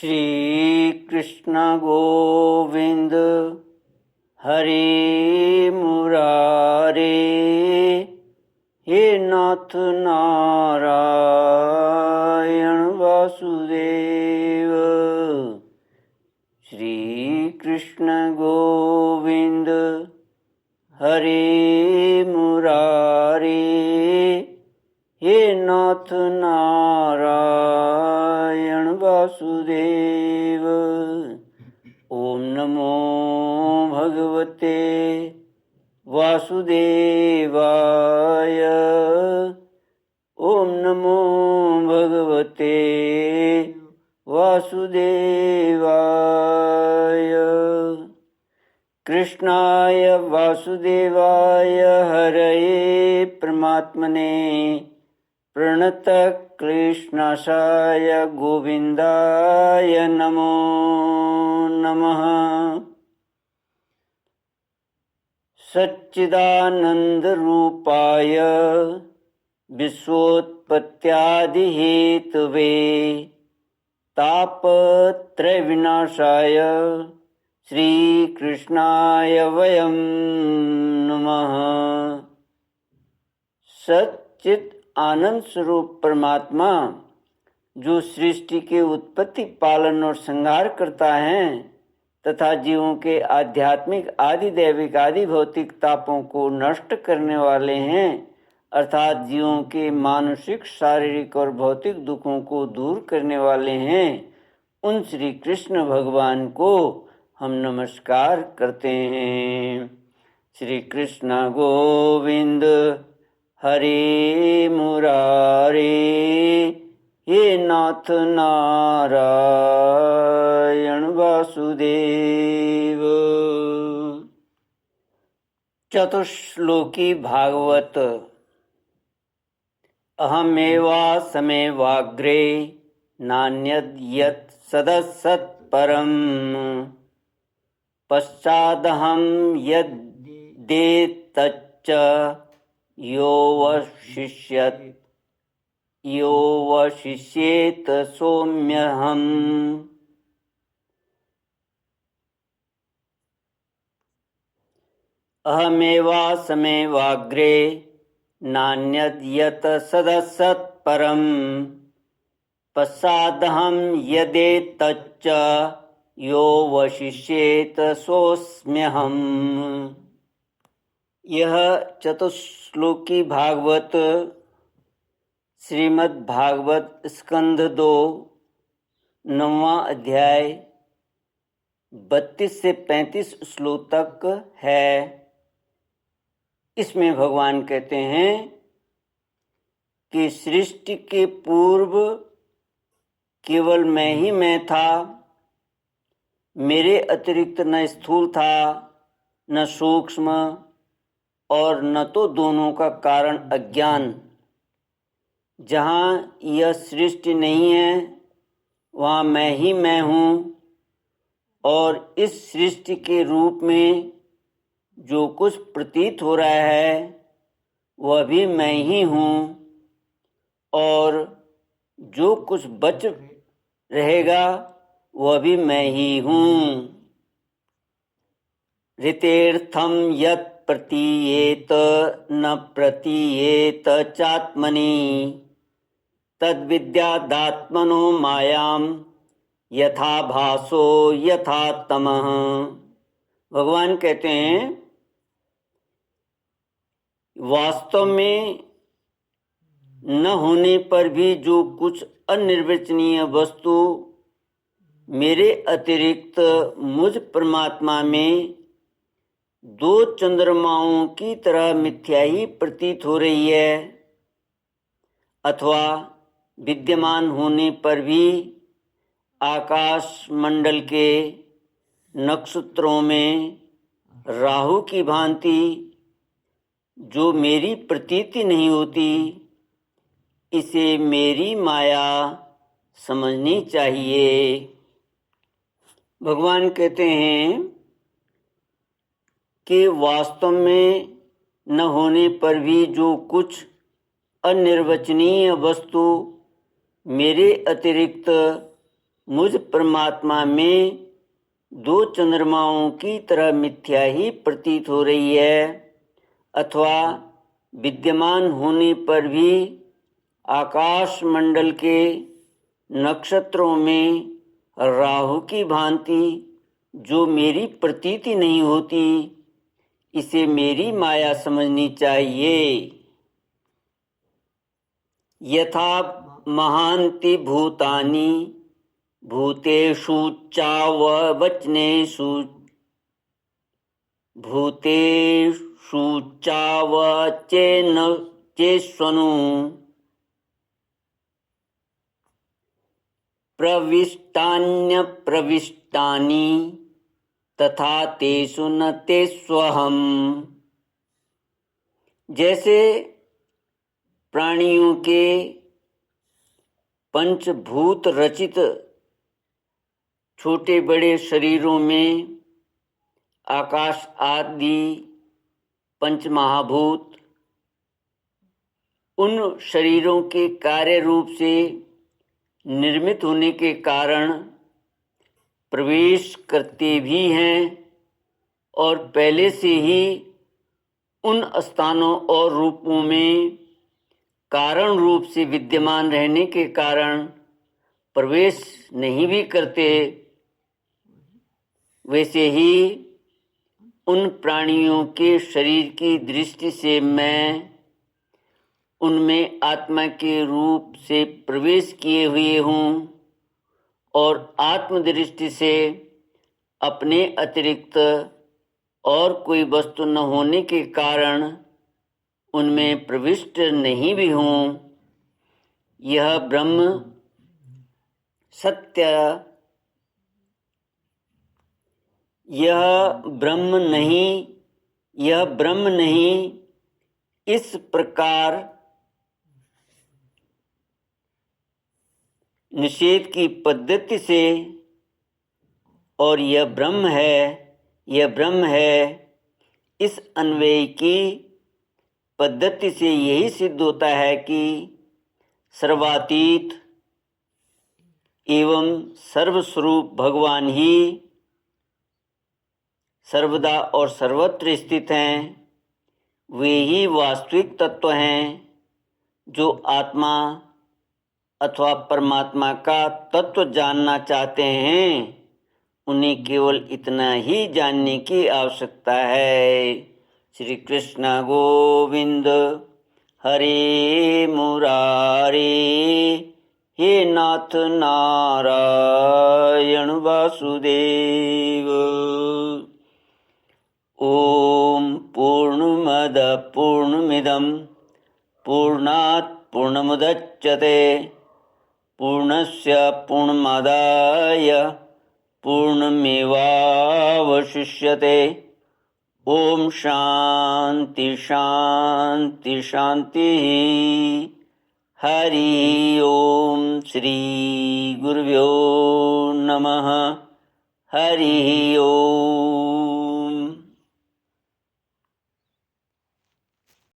श्री कृष्ण गोविंद हरे मुरारे, हे नाथ नारायण वासुदेव। श्री कृष्ण गोविंद हरे मुरारे, हे नाथ नारायण वासुदेव। ओम नमो भगवते वासुदेवाय। ओम नमो भगवते वासुदेवाय। कृष्णाय वासुदेवाय हरये परमात्मने प्रणतक्लेशनाशाय गोविन्दाय नमो नमः। सच्चिदानन्दरूपाय विश्वोत्पत्त्यादिहेतवे तापत्रयविनाशाय श्रीकृष्णाय वयं नमः। सच्चिद आनंद स्वरूप परमात्मा जो सृष्टि के उत्पत्ति, पालन और संहार करता है तथा जीवों के आध्यात्मिक, आदि दैविक, आदि भौतिक तापों को नष्ट करने वाले हैं, अर्थात जीवों के मानसिक, शारीरिक और भौतिक दुखों को दूर करने वाले हैं, उन श्री कृष्ण भगवान को हम नमस्कार करते हैं। श्री कृष्ण गोविंद हरे मुरारे, हे नाथ नारायण वासुदेव। चतुश्लोकी भागवत। अहमेवासमेवाग्रे नान्यद् यत् सदसत्परम्, पश्चादहं यद्देतच्च यो वशिष्येत सोम्यहम्। अहमेवासमेवाग्रे नान्यद् यत् सदसत्परम्, पश्चादहं यदेतच्च यो वशिष्येत सोऽस्म्यहम्। यह चतुश्लोकी भागवत श्रीमद् भागवत स्कंध 2 9वां अध्याय 32 से 35 श्लोक तक है। इसमें भगवान कहते हैं कि सृष्टि के पूर्व केवल मैं ही मैं था, मेरे अतिरिक्त न स्थूल था न सूक्ष्म, और न तो दोनों का कारण अज्ञान। जहाँ यह सृष्टि नहीं है वहाँ मैं ही मैं हूँ, और इस सृष्टि के रूप में जो कुछ प्रतीत हो रहा है वह भी मैं ही हूँ, और जो कुछ बच रहेगा वह भी मैं ही हूँ। ऋतेर्थम यत् प्रतीयेत न प्रतीयेत चात्मनि, तद्विद्यादात्मनो मायाम यथा भासो यथा तमः। भगवान कहते हैं वास्तव में न होने पर भी जो कुछ अनिर्वचनीय वस्तु मेरे अतिरिक्त मुझ परमात्मा में दो चंद्रमाओं की तरह मिथ्या ही प्रतीत हो रही है, अथवा विद्यमान होने पर भी आकाश मंडल के नक्षत्रों में राहु की भांति जो मेरी प्रतीति नहीं होती, इसे मेरी माया समझनी चाहिए। भगवान कहते हैं कि वास्तव में न होने पर भी जो कुछ अनिर्वचनीय वस्तु मेरे अतिरिक्त मुझ परमात्मा में दो चंद्रमाओं की तरह मिथ्या ही प्रतीत हो रही है, अथवा विद्यमान होने पर भी आकाश मंडल के नक्षत्रों में राहु की भांति जो मेरी प्रतीति नहीं होती, इसे मेरी माया समझनी चाहिए। यथा महांति भूतानि भूतेषु चावचनेषु भूतेषु चावचेष्वनु प्रविष्टान्यप्रविष्टानि तथा तेषु न तेष्वहम्। जैसे प्राणियों के पंचभूत रचित छोटे बड़े शरीरों में आकाश आदि पंचमहाभूत उन शरीरों के कार्य रूप से निर्मित होने के कारण प्रवेश करते भी हैं और पहले से ही उन स्थानों और रूपों में कारण रूप से विद्यमान रहने के कारण प्रवेश नहीं भी करते, वैसे ही उन प्राणियों के शरीर की दृष्टि से मैं उनमें आत्मा के रूप से प्रवेश किए हुए हूँ और आत्मदृष्टि से अपने अतिरिक्त और कोई वस्तु न होने के कारण उनमें प्रविष्ट नहीं भी हूँ। यह ब्रह्म सत्य, यह ब्रह्म नहीं इस प्रकार निषेध की पद्धति से, और यह ब्रह्म है इस अन्वय की पद्धति से यही सिद्ध होता है कि सर्वातीत एवं सर्वस्वरूप भगवान ही सर्वदा और सर्वत्र स्थित हैं। वे ही वास्तविक तत्व हैं जो आत्मा अथवा परमात्मा का तत्व जानना चाहते हैं। उन्हें केवल इतना ही जानने की आवश्यकता है। श्री कृष्ण गोविंद हरे मुरारे, हे नाथ नारायण वासुदेव। ओम पूर्णमद पूर्णमिदं पूर्णात् पूर्णमुदच्यते पूर्णस्य पूर्णमादाय पूर्णमेवावशिष्यते। ओम शांति शांति शांति। हरि ओम। श्री गुरुभ्यो नमः। हरि